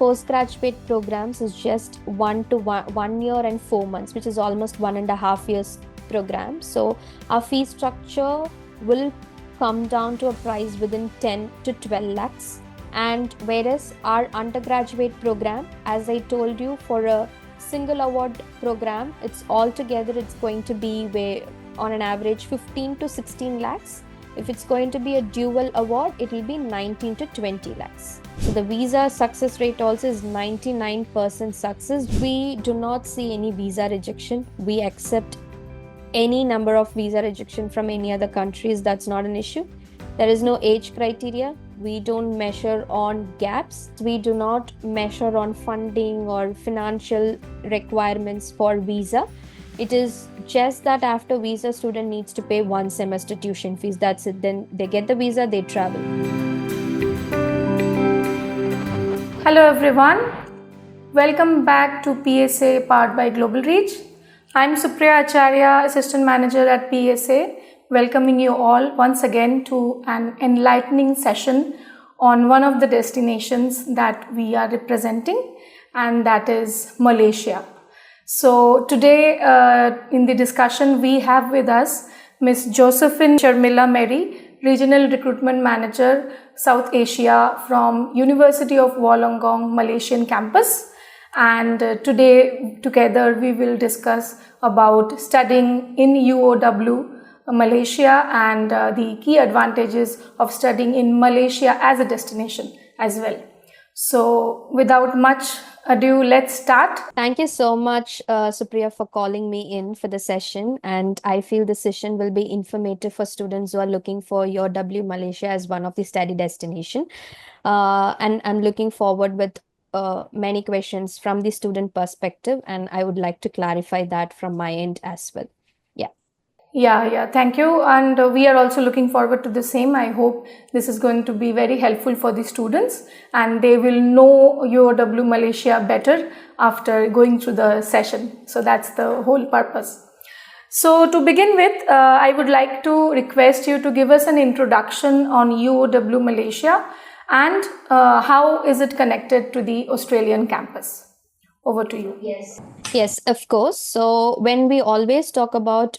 postgraduate programs is just 1 year and 4 months, which is almost 1.5 years program. So our fee structure will come down to a price within 10 to 12 lakhs. And whereas our undergraduate program, as I told you, for a single award program, it's going to be on an average 15 to 16 lakhs. If it's going to be a dual award, it will be 19 to 20 lakhs. So the visa success rate also is 99% success. We do not see any visa rejection. We accept any number of visa rejection from any other countries. That's not an issue. There is no age criteria. We don't measure on gaps. We do not measure on funding or financial requirements for visa. It is just that after visa, student needs to pay 1 semester tuition fees. That's it. Then they get the visa, they travel. Hello everyone. Welcome back to PSA powered by Global Reach. I'm Supriya Acharyya, Assistant Manager at PSA, welcoming you all once again to an enlightening session on one of the destinations that we are representing, and that is Malaysia. So today in the discussion we have with us Ms. Josephine Sharmila Mary, Regional Recruitment Manager, South Asia from University of Wollongong, Malaysian campus. And today together we will discuss about studying in UoW Malaysia and the key advantages of studying in Malaysia as a destination as well. So without much ado, let's start. Thank you so much, Supriya, for calling me in for the session. And I feel the session will be informative for students who are looking for UoW Malaysia as one of the study destination. And I'm looking forward with many questions from the student perspective, and I would like to clarify that from my end as well. Yeah, thank you. And we are also looking forward to the same. I hope this is going to be very helpful for the students and they will know UoW Malaysia better after going through the session. So that's the whole purpose. So to begin with, I would like to request you to give us an introduction on UoW Malaysia and how is it connected to the Australian campus. Over to you. Yes, of course. So when we always talk about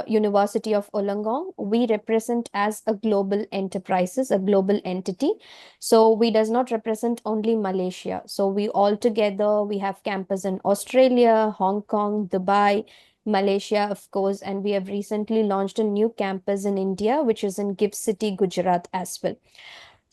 University of Wollongong, we represent as a global enterprises, a global entity. So we does not represent only Malaysia. So we have campus in Australia, Hong Kong, Dubai, Malaysia, of course, and we have recently launched a new campus in India, which is in Gift City, Gujarat as well.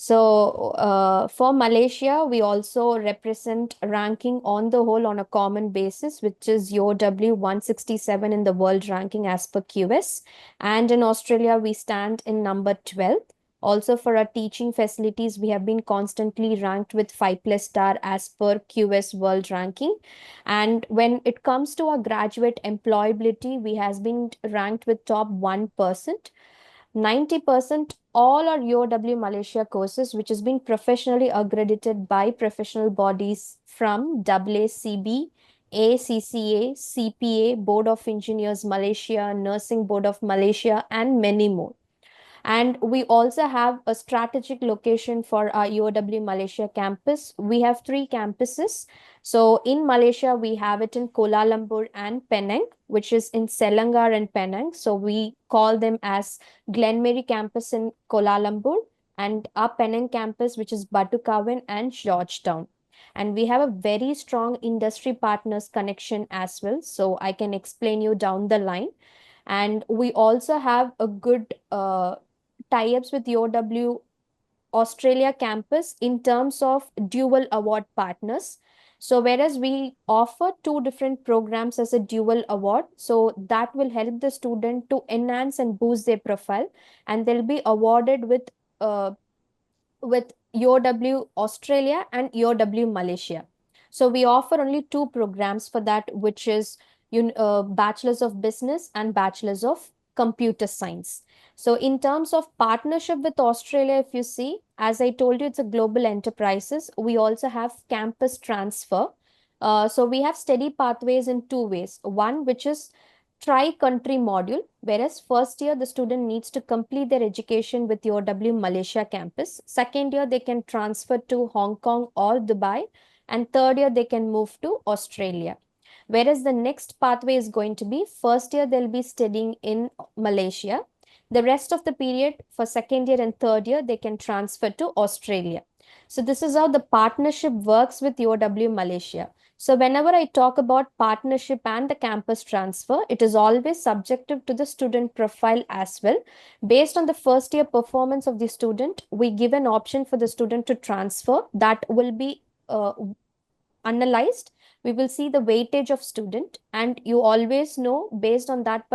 So for Malaysia, we also represent ranking on the whole on a common basis, which is UoW 167 in the world ranking as per QS. And in Australia, we stand in number 12. Also for our teaching facilities, we have been constantly ranked with 5+ star as per QS world ranking. And when it comes to our graduate employability, we has been ranked with top 1%. 90% all our UoW Malaysia courses, which has been professionally accredited by professional bodies from AACB, ACCA, CPA, Board of Engineers Malaysia, Nursing Board of Malaysia, and many more. And we also have a strategic location for our UoW Malaysia campus. We have 3 campuses. So in Malaysia, we have it in Kuala Lumpur and Penang, which is in Selangor and Penang. So we call them as Glenmary campus in Kuala Lumpur and our Penang campus, which is Batu Kawan and Georgetown. And we have a very strong industry partners connection as well. So I can explain you down the line. And we also have a good tie-ups with UoW Australia campus in terms of dual award partners. So whereas we offer 2 different programs as a dual award, so that will help the student to enhance and boost their profile, and they'll be awarded with UoW Australia and UoW Malaysia. So we offer only 2 programs for that, which is Bachelor's of Business and Bachelor's of Computer Science. So in terms of partnership with Australia, if you see, as I told you, it's a global enterprises. We also have campus transfer. So we have steady pathways in 2 ways. One, which is tri-country module, whereas first year the student needs to complete their education with UoW Malaysia campus. Second year they can transfer to Hong Kong or Dubai, and third year they can move to Australia. Whereas the next pathway is going to be first year they'll be studying in Malaysia. The rest of the period for second year and third year they can transfer to Australia. So this is how the partnership works with UoW Malaysia. So whenever I talk about partnership and the campus transfer, it is always subjective to the student profile as well. Based on the first year performance of the student, we give an option for the student to transfer that will be analyzed. We will see the weightage of student, and you always know based on that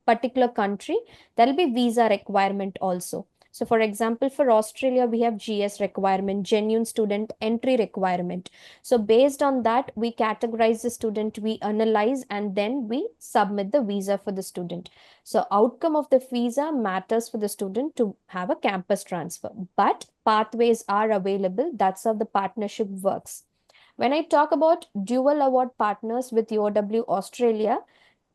particular country, there will be visa requirement also. So for example, for Australia, we have GS requirement, genuine student entry requirement. So based on that, we categorize the student, we analyze, and then we submit the visa for the student. So outcome of the visa matters for the student to have a campus transfer, but pathways are available. That's how the partnership works. When I talk about dual award partners with UoW Australia,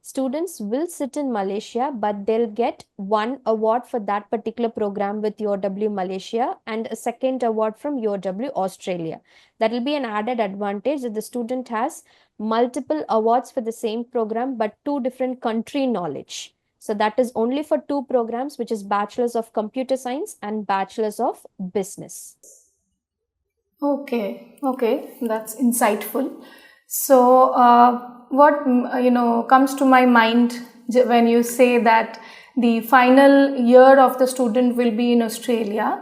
students will sit in Malaysia, but they'll get one award for that particular program with UoW Malaysia and a second award from UoW Australia. That will be an added advantage that the student has multiple awards for the same program, but two different country knowledge. So that is only for two programs, which is Bachelor's of Computer Science and Bachelor's of Business. Okay, that's insightful. So, what comes to my mind when you say that the final year of the student will be in Australia,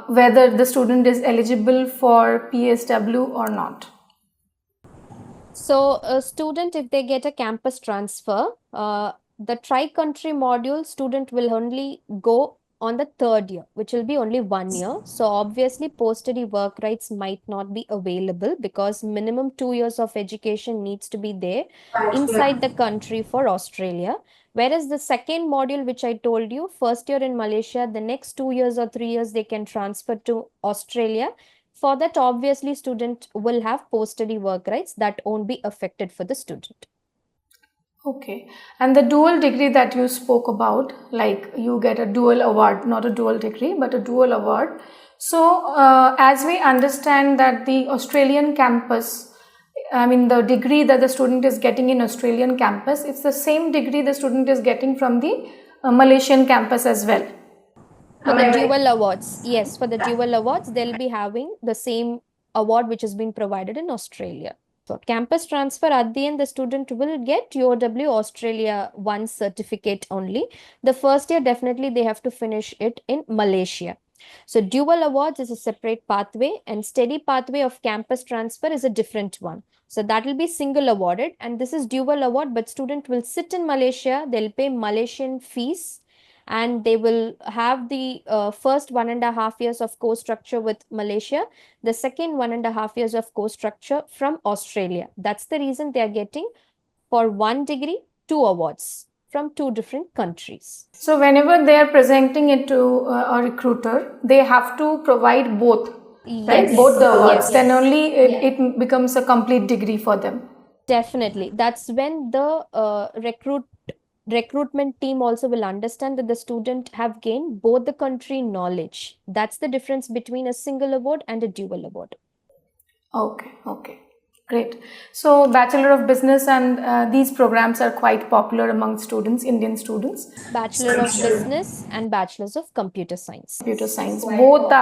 whether the student is eligible for PSW or not? So, a student, if they get a campus transfer, the tri-country module student will only go on the third year, which will be only 1 year. So obviously post-study work rights might not be available because minimum 2 years of education needs to be there inside the country for Australia. Whereas the second module, which I told you, first year in Malaysia, the next 2 years or 3 years, they can transfer to Australia. For that, obviously, student will have post-study work rights that won't be affected for the student. Okay. And the dual degree that you spoke about, like you get a dual award, not a dual degree, but a dual award. So, as we understand that the Australian campus, I mean, the degree that the student is getting in Australian campus, it's the same degree the student is getting from the Malaysian campus as well. For the dual awards, yes, for the dual awards, they'll be having the same award which has been provided in Australia. For campus transfer, at the end, the student will get UoW Australia 1 certificate only. The first year, definitely they have to finish it in Malaysia. So dual awards is a separate pathway, and steady pathway of campus transfer is a different one. So that will be single awarded, and this is dual award, but student will sit in Malaysia, they'll pay Malaysian fees, and they will have the first 1.5 years of course structure with Malaysia, the second 1.5 years of course structure from Australia. That's the reason they are getting for one degree, 2 awards from 2 different countries. So whenever they are presenting it to a recruiter, they have to provide both, right? Yes. Both the awards. Yes. Then only it becomes a complete degree for them. Definitely. That's when the recruitment team also will understand that the student have gained both the country knowledge. That's the difference between a single award and a dual award. Okay. Great. So Bachelor of Business and these programs are quite popular among students, Indian students. Bachelor of Business and Bachelors of Computer Science. Computer Science. Both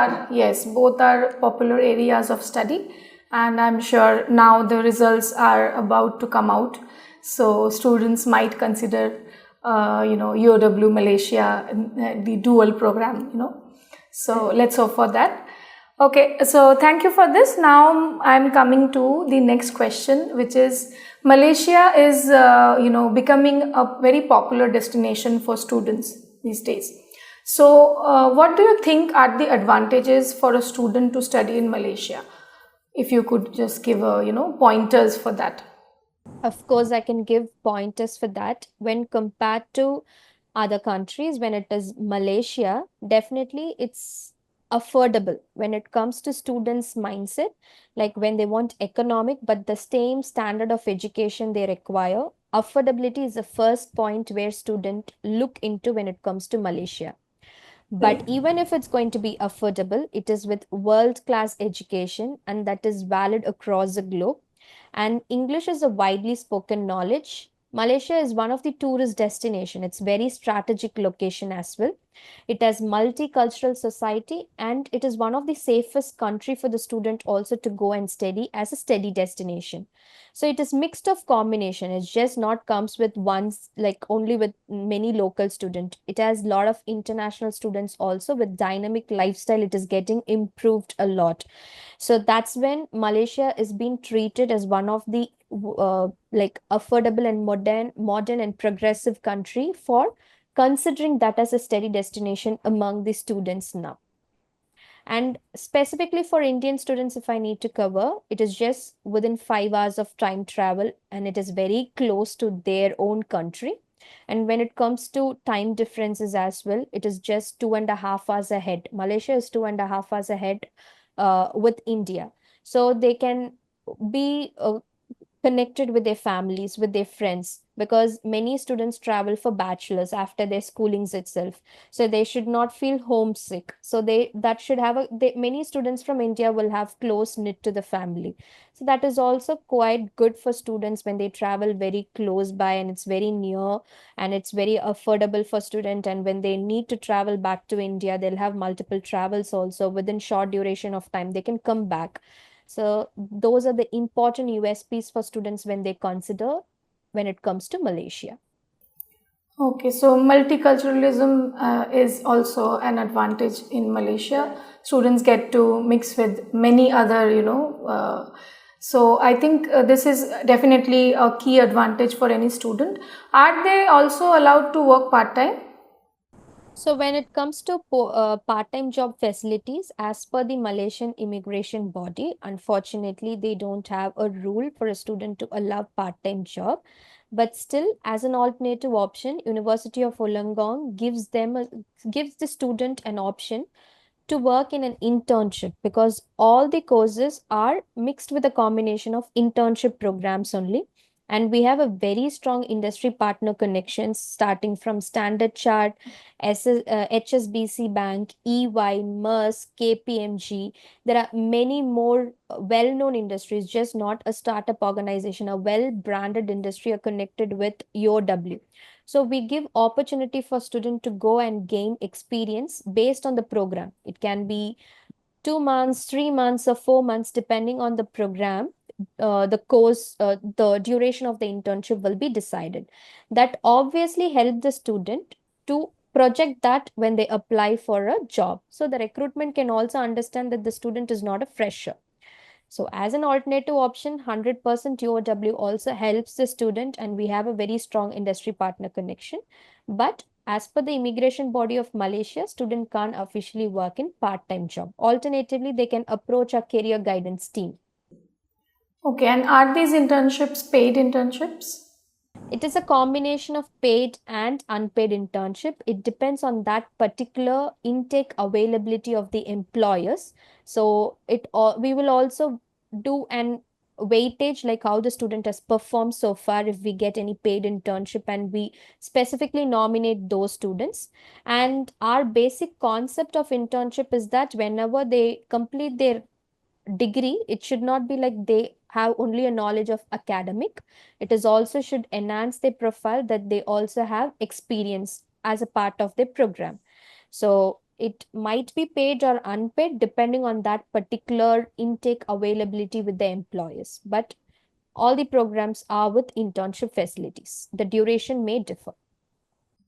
are popular areas of study, and I'm sure now the results are about to come out. So students might consider, UoW Malaysia, the dual program, So let's hope for that. Okay, so thank you for this. Now I'm coming to the next question, which is Malaysia is, becoming a very popular destination for students these days. So what do you think are the advantages for a student to study in Malaysia? If you could just give pointers for that. Of course, I can give pointers for that. When compared to other countries, when it is Malaysia, definitely it's affordable when it comes to students' mindset, like when they want economic, but the same standard of education they require. Affordability is the first point where students look into when it comes to Malaysia. But Right. even if it's going to be affordable, it is with world-class education and that is valid across the globe. And English is a widely spoken knowledge. Malaysia is one of the tourist destination. It's very strategic location as well. It has multicultural society and it is one of the safest country for the student also to go and study as a study destination. So it is mixed of combination. It's just not comes with one's like only with many local student. It has a lot of international students also with dynamic lifestyle. It is getting improved a lot. So that's when Malaysia is being treated as one of the like affordable and modern and progressive country for considering that as a study destination among the students now. And specifically for Indian students, if I need to cover, it is just within 5 hours of time travel and it is very close to their own country. And when it comes to time differences as well, it is just 2.5 hours ahead. Malaysia is 2.5 hours ahead with India. So they can be connected with their families, with their friends, because many students travel for bachelors after their schoolings itself. So they should not feel homesick. So they that should have many students from India will have close knit to the family. So that is also quite good for students when they travel very close by and it's very near and it's very affordable for student. And when they need to travel back to India, they'll have multiple travels also within short duration of time. They can come back. So those are the important USPs for students when they consider when it comes to Malaysia. Okay, so multiculturalism is also an advantage in Malaysia. Students get to mix with many other, so I think this is definitely a key advantage for any student. Are they also allowed to work part time? So when it comes to part-time job facilities, as per the Malaysian immigration body, unfortunately, they don't have a rule for a student to allow part-time job. But still, as an alternative option, University of Wollongong gives the student an option to work in an internship because all the courses are mixed with a combination of internship programs only. And we have a very strong industry partner connections starting from Standard Chart, HSBC Bank, EY, Maersk, KPMG. There are many more well-known industries, just not a startup organization, a well-branded industry are connected with UoW. So we give opportunity for student to go and gain experience based on the program. It can be 2 months, 3 months, or 4 months, depending on the program. The course, the duration of the internship will be decided. That obviously help the student to project that when they apply for a job. So the recruitment can also understand that the student is not a fresher. So as an alternative option, 100% UoW also helps the student and we have a very strong industry partner connection. But as per the immigration body of Malaysia, student can't officially work in part-time job. Alternatively, they can approach our career guidance team. Okay, and are these internships paid internships? It is a combination of paid and unpaid internship. It depends on that particular intake availability of the employers. So we will also do an weightage like how the student has performed so far if we get any paid internship and we specifically nominate those students. And our basic concept of internship is that whenever they complete their degree, it should not be like they have only a knowledge of academic. It is also should enhance their profile that they also have experience as a part of their program. So it might be paid or unpaid depending on that particular intake availability with the employers. But all the programs are with internship facilities. The duration may differ.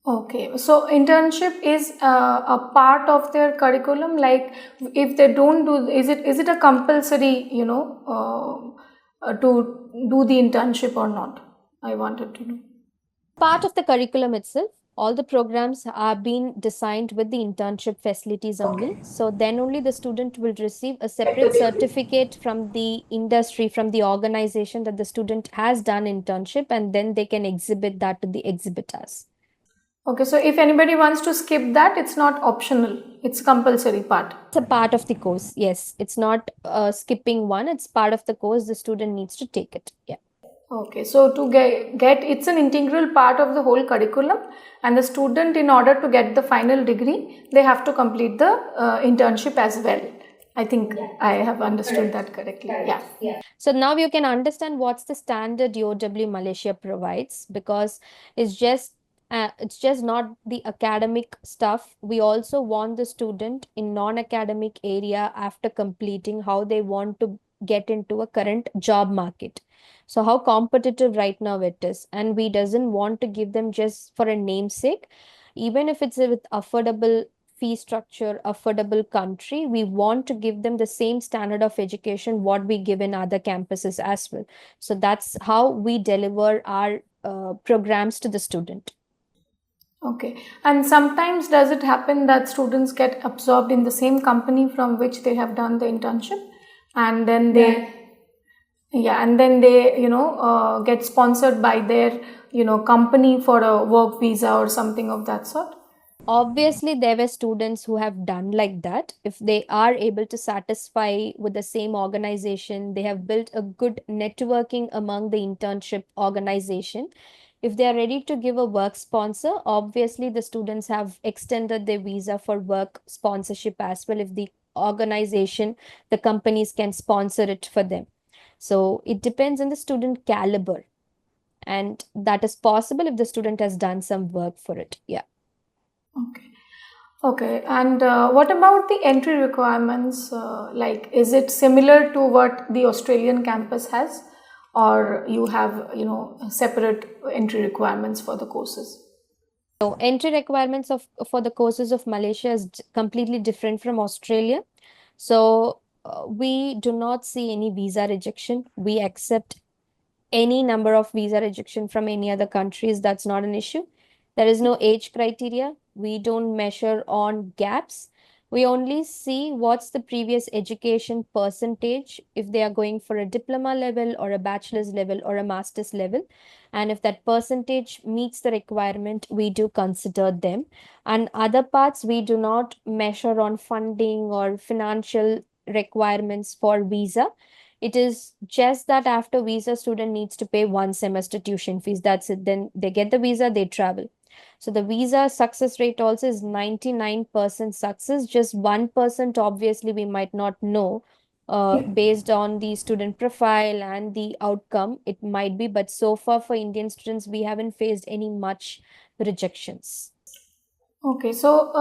Okay, so internship is a part of their curriculum. Like, if they don't do, is it a compulsory, to do the internship or not? I wanted to know. Part of the curriculum itself, all the programs are being designed with the internship facilities only. So then only the student will receive a separate certificate from the industry, from the organization that the student has done internship, and then they can exhibit that to the exhibitors. Okay, so if anybody wants to skip that, it's not optional. It's compulsory part. It's a part of the course. Yes, it's not skipping one. It's part of the course. The student needs to take it. Yeah. Okay, so to get it's an integral part of the whole curriculum, and the student, in order to get the final degree, they have to complete the internship as well. I think I have understood that correctly. Yeah. So now you can understand what's the standard UoW Malaysia provides, because it's just not the academic stuff. We also want the student in non-academic area, after completing, how they want to get into a current job market. So how competitive right now it is, and we doesn't want to give them just for a namesake. Even if it's with affordable fee structure, affordable country, we want to give them the same standard of education what we give in other campuses as well. So that's how we deliver our programs to the student. Okay. And sometimes does it happen that students get absorbed in the same company from which they have done the internship, and then they get sponsored by their company for a work visa or something of that sort? Obviously, there were students who have done like that. If they are able to satisfy with the same organization, they have built a good networking among the internship organization. If they are ready to give a work sponsor, obviously the students have extended their visa for work sponsorship as well. If the organization, the companies can sponsor it for them. So it depends on the student caliber, and that is possible if the student has done some work for it. Yeah. Okay. Okay, and what about the entry requirements? Like, is it similar to what the Australian campus has, or you have, separate entry requirements for the courses? So entry requirements of for the courses of Malaysia is completely different from Australia. So we do not see any visa rejection. We accept any number of visa rejection from any other countries. That's not an issue. There is no age criteria. We don't measure on gaps. We only see what's the previous education percentage, if they are going for a diploma level or a bachelor's level or a master's level. And if that percentage meets the requirement, we do consider them. And other parts, we do not measure on funding or financial requirements for visa. It is just that after visa, student needs to pay one semester tuition fees. That's it. Then they get the visa, they travel. So the visa success rate also is 99% success. Just 1% obviously we might not know based on the student profile and the outcome. It might be, but so far for Indian students, we haven't faced any much rejections. Okay, so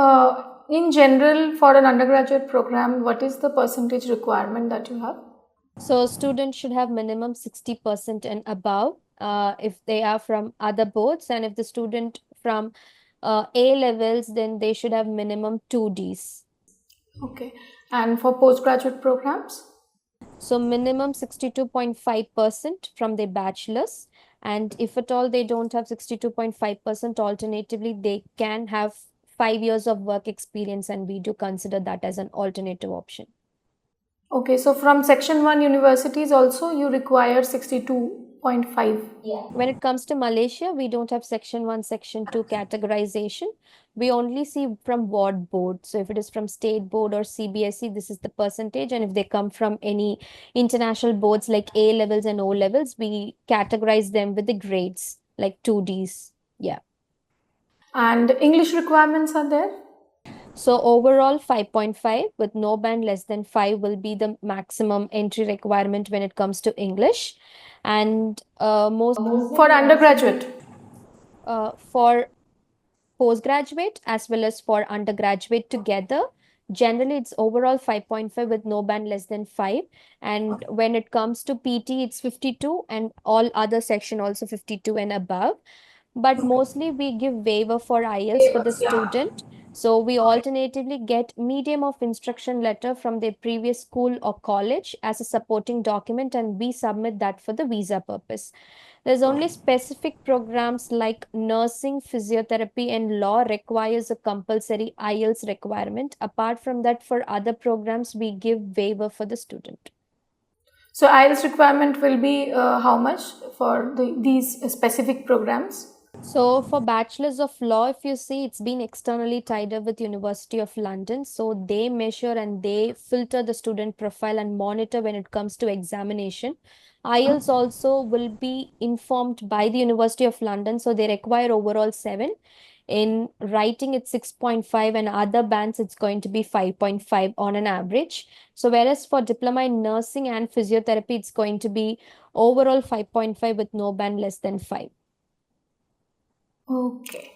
in general, for an undergraduate program, what is the percentage requirement that you have? So students should have minimum 60% and above if they are from other boards, and if the student from A levels, then they should have minimum 2Ds. Okay, and for postgraduate programs? So minimum 62.5% from their bachelor's, and if at all they don't have 62.5%, alternatively they can have 5 years of work experience, and we do consider that as an alternative option. Okay, so from Section 1 universities also you require 62.5. When it comes to Malaysia, we don't have Section 1, Section 2 categorization. We only see from what board. So if it is from state board or CBSE, this is the percentage. And if they come from any international boards like A levels and O levels, we categorize them with the grades like 2Ds. Yeah. And English requirements are there? So overall 5.5 with no band less than 5 will be the maximum entry requirement when it comes to English. And most For undergraduate? For postgraduate as well as for undergraduate together, generally it's overall 5.5 with no band less than 5. And when it comes to PT, it's 52, and all other section also 52 and above. But mostly we give waiver for IELTS for the student. So we alternatively get medium of instruction letter from their previous school or college as a supporting document, and we submit that for the visa purpose. There's only specific programs like nursing, physiotherapy, and law requires a compulsory IELTS requirement. Apart from that, for other programs, we give waiver for the student. So IELTS requirement will be how much for these specific programs? So for Bachelors of Law, if you see, it's been externally tied up with University of London. So they measure and they filter the student profile and monitor when it comes to examination. IELTS also will be informed by the University of London. So they require overall 7. In writing, it's 6.5, and other bands, it's going to be 5.5 on an average. So whereas for diploma in nursing and physiotherapy, it's going to be overall 5.5 with no band less than 5. Okay,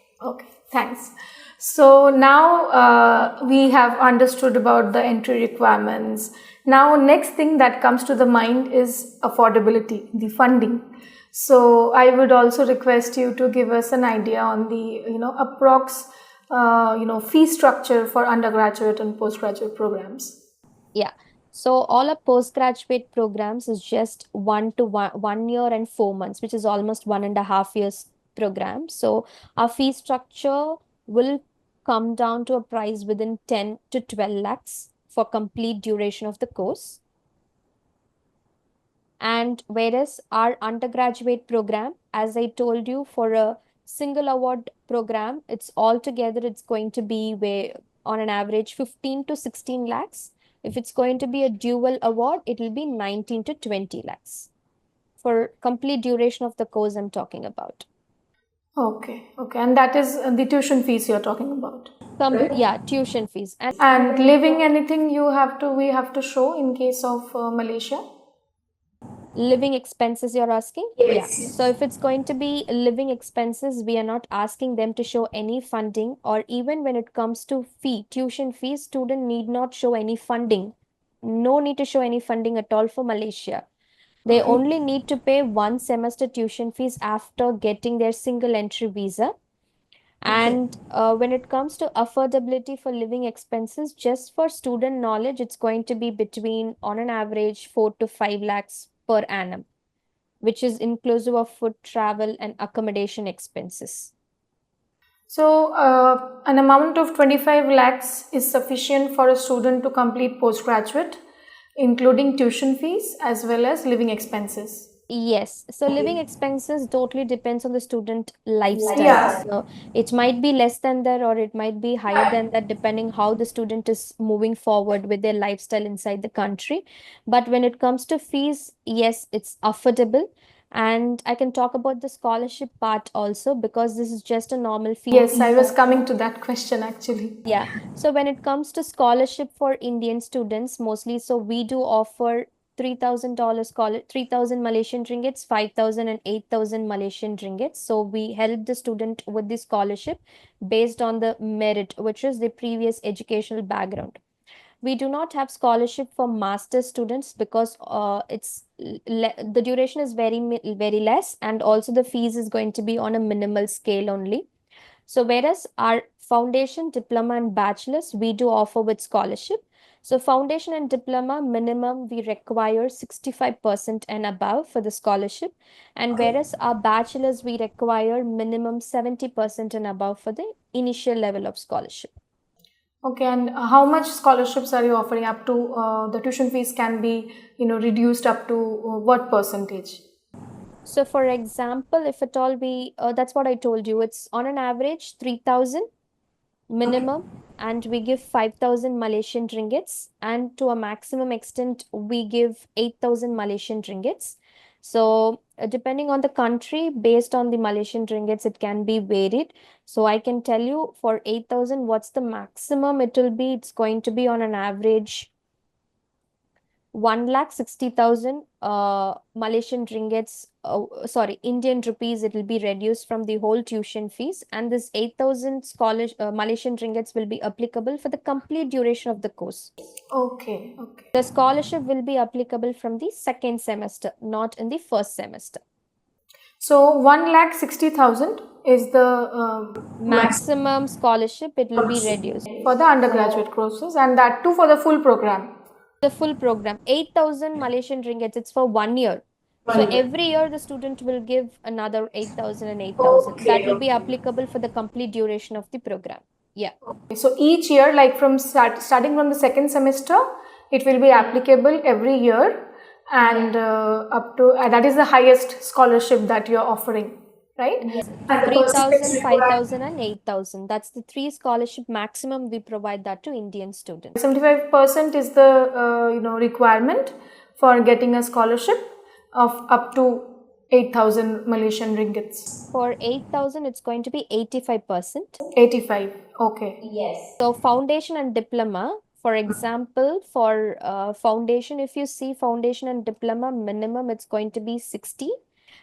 thanks. So now we have understood about the entry requirements. Now, next thing that comes to the mind is affordability, the funding. So I would also request you to give us an idea on the approx fee structure for undergraduate and postgraduate programs. Yeah. So all our postgraduate programs is just 1 year and 4 months, which is almost 1.5 years program. So our fee structure will come down to a price within 10 to 12 lakhs for complete duration of the course. And whereas our undergraduate program, as I told you, for a single award program, it's going to be where on an average 15 to 16 lakhs. If it's going to be a dual award, it will be 19 to 20 lakhs for complete duration of the course I'm talking about. Okay, and that is the tuition fees you're talking about, right? Yeah, tuition fees. And living, anything we have to show in case of Malaysia? Living expenses, you're asking? Yeah. Yes. So if it's going to be living expenses, we are not asking them to show any funding, or even when it comes to tuition fees, student need not show any funding. No need to show any funding at all for Malaysia. They Okay. only need to pay 1 semester tuition fees after getting their single entry visa. And when it comes to affordability for living expenses, just for student knowledge, it's going to be between, on an average, 4 to 5 lakhs per annum, which is inclusive of food, travel, and accommodation expenses. So, an amount of 25 lakhs is sufficient for a student to complete postgraduate, including tuition fees as well as living expenses. Yes. So living expenses totally depends on the student lifestyle. Yeah. So it might be less than that or it might be higher than that, depending how the student is moving forward with their lifestyle inside the country. But when it comes to fees, yes, it's affordable. And I can talk about the scholarship part also, because this is just a normal fee. Yes, I was coming to that question actually. Yeah. So when it comes to scholarship for Indian students, mostly, so we do offer $3,000 scholar, 3,000 Malaysian ringgits, 5,000 and 8,000 Malaysian ringgits. So we help the student with the scholarship based on the merit, which is the previous educational background. We do not have scholarship for master students because the duration is very less, and also the fees is going to be on a minimal scale only. So whereas our foundation, diploma, and bachelor's, we do offer with scholarship. So foundation and diploma, minimum we require 65% and above for the scholarship. And whereas our bachelor's, we require minimum 70% and above for the initial level of scholarship. Okay, and how much scholarships are you offering up to? The tuition fees can be, reduced up to what percentage? So for example, if at all that's what I told you, it's on an average 3,000 minimum, and we give 5,000 Malaysian ringgits, and to a maximum extent, we give 8,000 Malaysian ringgits. So depending on the country, based on the Malaysian ringgits, it can be varied. So I can tell you for 8,000, what's the maximum it will be? It's going to be on an average 1,60,000 Malaysian ringgits, sorry, Indian rupees, it will be reduced from the whole tuition fees. And this 8,000 Malaysian ringgits will be applicable for the complete duration of the course. Okay. The scholarship will be applicable from the second semester, not in the first semester. So 1,60,000 is the Maximum scholarship, it will be reduced. For the undergraduate courses, and that too for the full program. The full program, 8,000 Malaysian ringgits, it's for 1 year. So every year the student will give another 8,000 and 8,000. That will be applicable for the complete duration of the program. Yeah. So each year, like from starting from the second semester, it will be applicable every year, and up to that is the highest scholarship that you are offering. right? Yes, And the 3,000, percentage 5,000, and 8,000. That's the three scholarship maximum we provide that to Indian students. 75% is the requirement for getting a scholarship of up to 8,000 Malaysian ringgits. For 8,000, it's going to be 85%. 85. Okay. Yes. So foundation and diploma, for example, for foundation, if you see foundation and diploma minimum, it's going to be 60.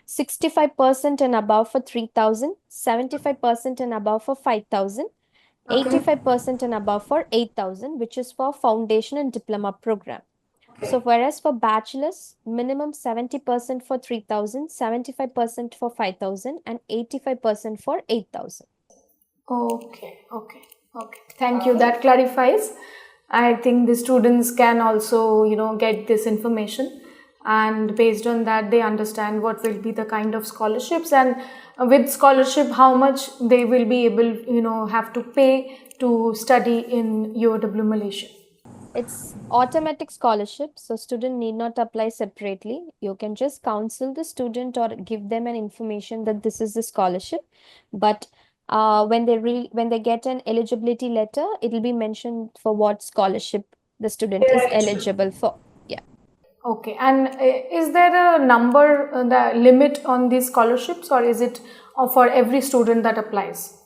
65% and above for 3,000, 75% and above for 5,000, Okay. 85% and above for 8,000, which is for foundation and diploma program. So whereas for bachelor's, minimum 70% for 3,000, 75% for 5,000, and 85% for 8,000. Okay. Thank you. That clarifies. I think the students can also, get this information, and based on that, they understand what will be the kind of scholarships, and with scholarship, how much they will be able, have to pay to study in UoW Malaysia. It's automatic scholarship, so student need not apply separately. You can just counsel the student or give them an information that this is the scholarship. But when they get an eligibility letter, it will be mentioned for what scholarship the student is eligible for. Yeah. Okay, and is there a number, the limit on these scholarships, or is it for every student that applies?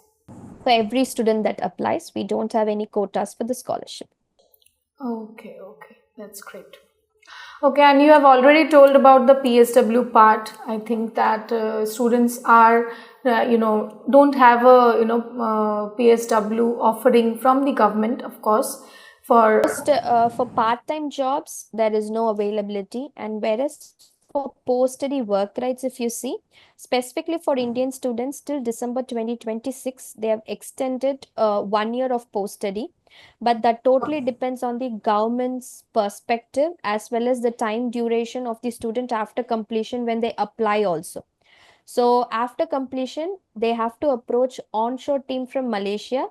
For every student that applies, we don't have any quotas for the scholarship. Okay, that's great. Okay, and you have already told about the PSW part. I think that students are, don't have a, PSW offering from the government, of course, for part-time jobs, there is no availability, and whereas for post-study work rights, if you see, specifically for Indian students till December 2026, they have extended 1 year of post-study, but that totally depends on the government's perspective as well as the time duration of the student after completion when they apply also. So after completion, they have to approach onshore team from Malaysia,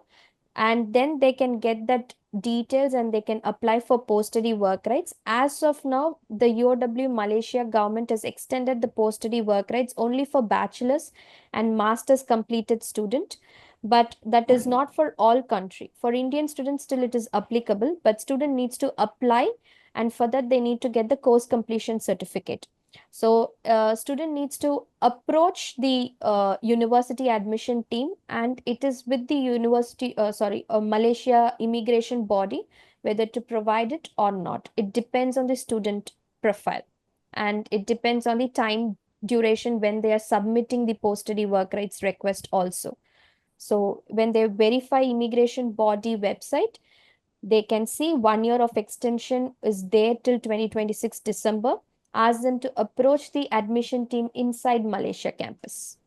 and then they can get that details and they can apply for post-study work rights. As of now, the UoW Malaysia government has extended the post-study work rights only for bachelor's and master's completed student, but that is not for all country. For Indian students, still it is applicable, but student needs to apply, and for that they need to get the course completion certificate. So student needs to approach the university admission team, and it is with the Malaysia immigration body whether to provide it or not. It depends on the student profile, and it depends on the time duration when they are submitting the post-study work rights request also. So when they verify immigration body website, they can see 1 year of extension is there till 2026 December. Ask them to approach the admission team inside Malaysia campus.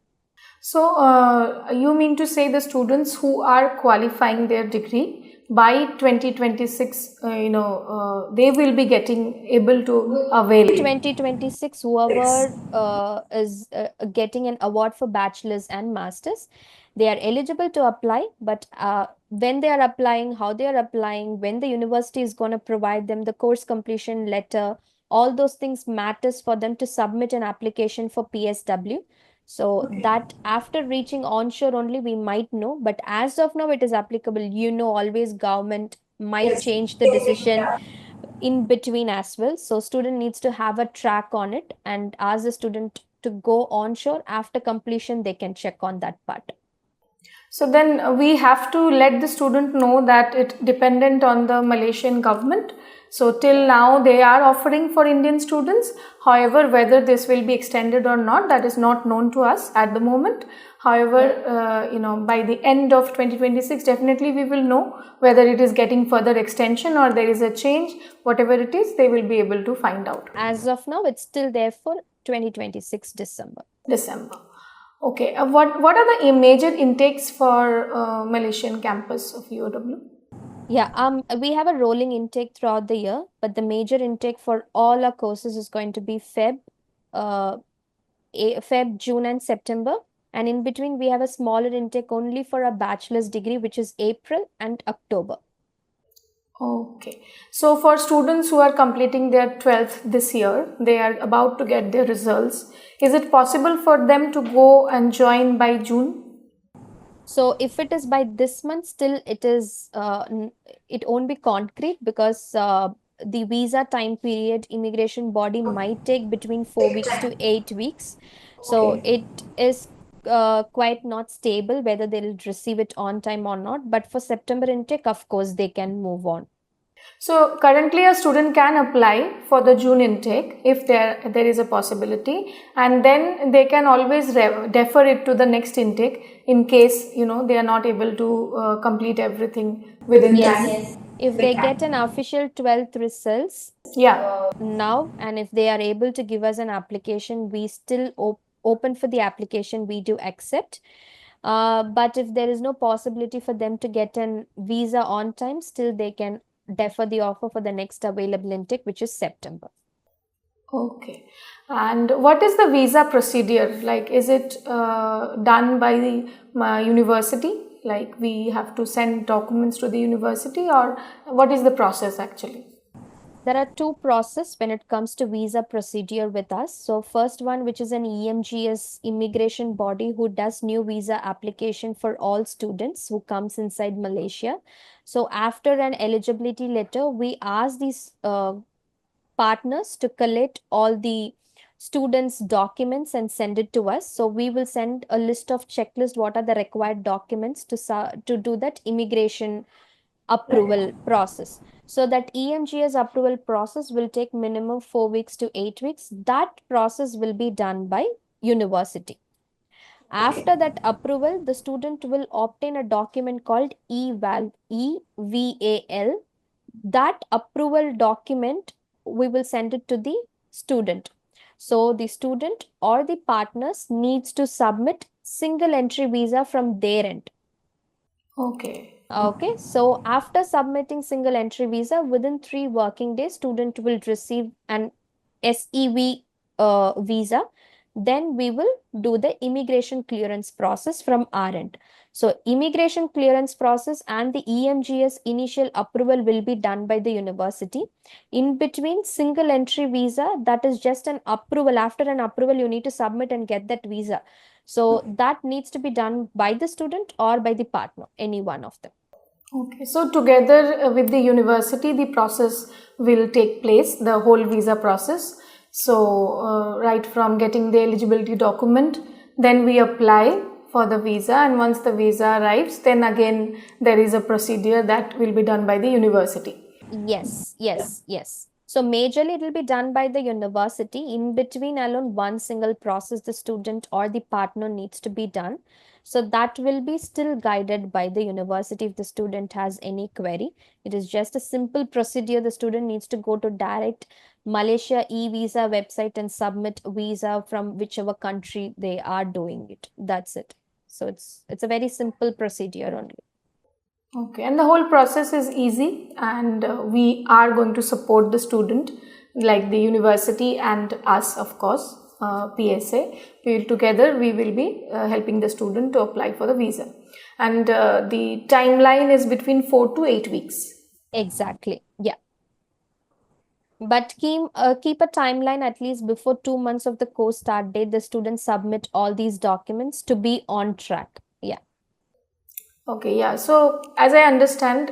So, you mean to say the students who are qualifying their degree by 2026, they will be getting able to avail 2026, whoever is getting an award for bachelor's and master's, they are eligible to apply, but when they are applying, how they are applying, when the university is going to provide them the course completion letter, all those things matters for them to submit an application for PSW. So that after reaching onshore only we might know, but as of now it is applicable. Always government might change the decision in between as well. So student needs to have a track on it and ask the student to go onshore. After completion, they can check on that part. So then we have to let the student know that it dependent on the Malaysian government. So till now they are offering for Indian students. However, whether this will be extended or not, that is not known to us at the moment. However, by the end of 2026, definitely we will know whether it is getting further extension or there is a change. Whatever it is, they will be able to find out. As of now, it's still there for 2026 December. Okay. What are the major intakes for Malaysian campus of UoW? Yeah, we have a rolling intake throughout the year, but the major intake for all our courses is going to be Feb, June, and September. And in between, we have a smaller intake only for a bachelor's degree, which is April and October. Okay. So for students who are completing their 12th this year, they are about to get their results. Is it possible for them to go and join by June? So if it is by this month, still it won't be concrete because the visa time period immigration body might take between 4 weeks to 8 weeks. So Okay. it is quite not stable whether they'll receive it on time or not. But for September intake, of course, they can move on. So currently a student can apply for the June intake if there is a possibility, and then they can always defer it to the next intake in case they are not able to complete everything within time. Yes. Yes. If They they can. get an official 12th results Yeah. now, and if they are able to give us an application, we still open for the application, we do accept. But if there is no possibility for them to get an visa on time, still they can defer the offer for the next available intake, which is September. Okay. And what is the visa procedure? Like, is it done by the university? Like, we have to send documents to the university, or what is the process actually? There are two processes when it comes to visa procedure with us. So first one, which is an EMGS immigration body who does new visa application for all students who comes inside Malaysia. So after an eligibility letter, we ask these partners to collect all the students' documents and send it to us. So we will send a list of checklist, what are the required documents to do that immigration approval process. So that EMGS approval process will take minimum 4 weeks to 8 weeks. That process will be done by university. After that approval, the student will obtain a document called EVAL. That approval document, we will send it to the student. So the student or the partners needs to submit single entry visa from their end. Okay. Okay, so after submitting single entry visa, within 3 working days, student will receive an SEV visa. Then we will do the immigration clearance process from our end. So immigration clearance process and the EMGS initial approval will be done by the university. In between single entry visa, that is just an approval. After an approval, you need to submit and get that visa. So that needs to be done by the student or by the partner, any one of them. Okay, so together with the university, the process will take place, the whole visa process. So, right from getting the eligibility document, then we apply for the visa, and once the visa arrives, then again there is a procedure that will be done by the university. Yes. So majorly it will be done by the university. In between alone, one single process the student or the partner needs to be done. So that will be still guided by the university if the student has any query. It is just a simple procedure. The student needs to go to direct Malaysia e-visa website and submit visa from whichever country they are doing it. That's it. So it's a very simple procedure only. Okay, and the whole process is easy, and we are going to support the student, like the university and us, of course, PSA. We will be helping the student to apply for the visa, and the timeline is between 4 to 8 weeks. Exactly. Yeah. But keep a timeline at least before 2 months of the course start date. The students submit all these documents to be on track. Yeah. Okay, yeah. So as I understand,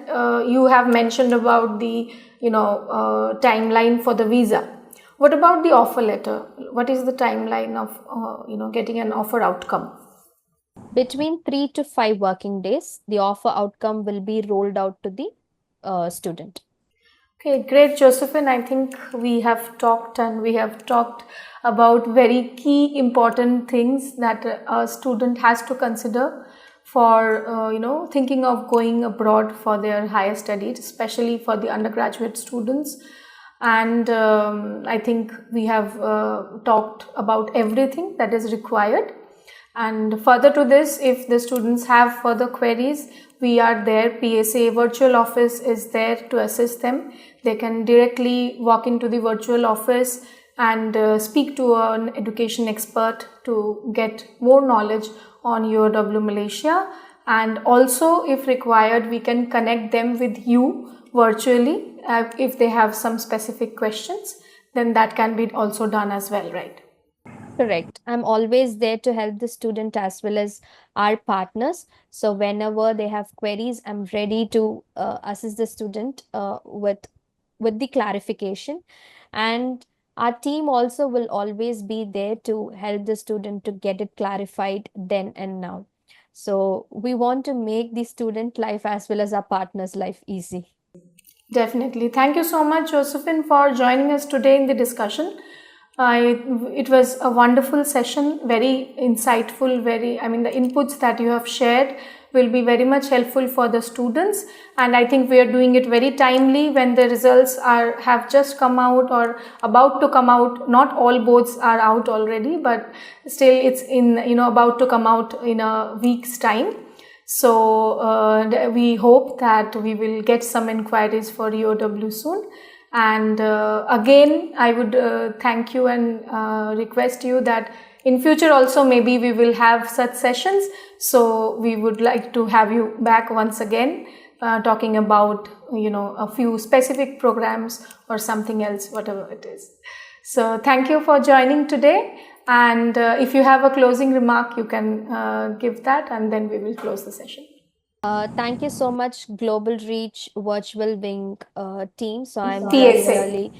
you have mentioned about the timeline for the visa. What about the offer letter? What is the timeline of getting an offer outcome? Between 3 to 5 working days, the offer outcome will be rolled out to the student. Okay, great, Josephine. I think we have talked about very key important things that a student has to consider for thinking of going abroad for their higher studies, especially for the undergraduate students. And I think we have talked about everything that is required. And further to this, if the students have further queries, we are there. PSA virtual office is there to assist them. They can directly walk into the virtual office and speak to an education expert to get more knowledge on UoW Malaysia. And also, if required, we can connect them with you virtually. If they have some specific questions, then that can be also done as well, right? Correct. I'm always there to help the student as well as our partners. So whenever they have queries, I'm ready to assist the student with the clarification. And our team also will always be there to help the student to get it clarified then and now. So we want to make the student life as well as our partner's life easy. Definitely. Thank you so much, Josephine, for joining us today in the discussion. It was a wonderful session, very insightful, the inputs that you have shared will be very much helpful for the students. And I think we are doing it very timely when the results have just come out or about to come out. Not all boards are out already, but still it's about to come out in a week's time. So we hope that we will get some inquiries for UoW soon. And again, I would thank you and request you that in future also maybe we will have such sessions. So we would like to have you back once again talking about a few specific programs or something else, whatever it is. So thank you for joining today. And if you have a closing remark, you can give that, and then we will close the session. Thank you so much, Global Reach Virtual Wing team. So I'm PSA. really,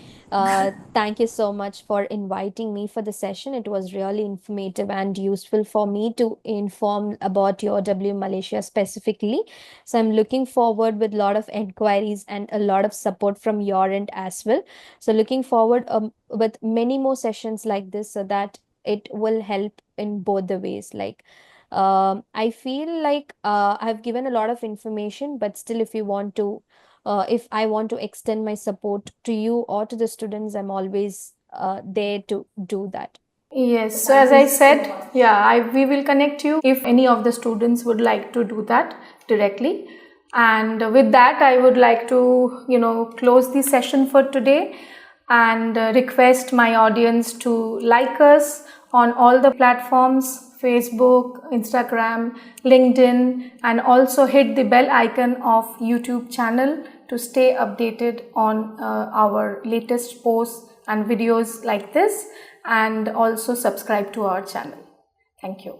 thank you so much for inviting me for the session. It was really informative and useful for me to inform about your UoW Malaysia specifically. So I'm looking forward with a lot of inquiries and a lot of support from your end as well. So looking forward with many more sessions like this so that it will help in both the ways. I feel like I've given a lot of information, but still, if I want to extend my support to you or to the students, I'm always there to do that. Yes, so as I said, we will connect you if any of the students would like to do that directly. And with that, I would like to, close the session for today and request my audience to like us on all the platforms, Facebook, Instagram, LinkedIn, and also hit the bell icon of YouTube channel to stay updated on our latest posts and videos like this, and also subscribe to our channel. Thank you.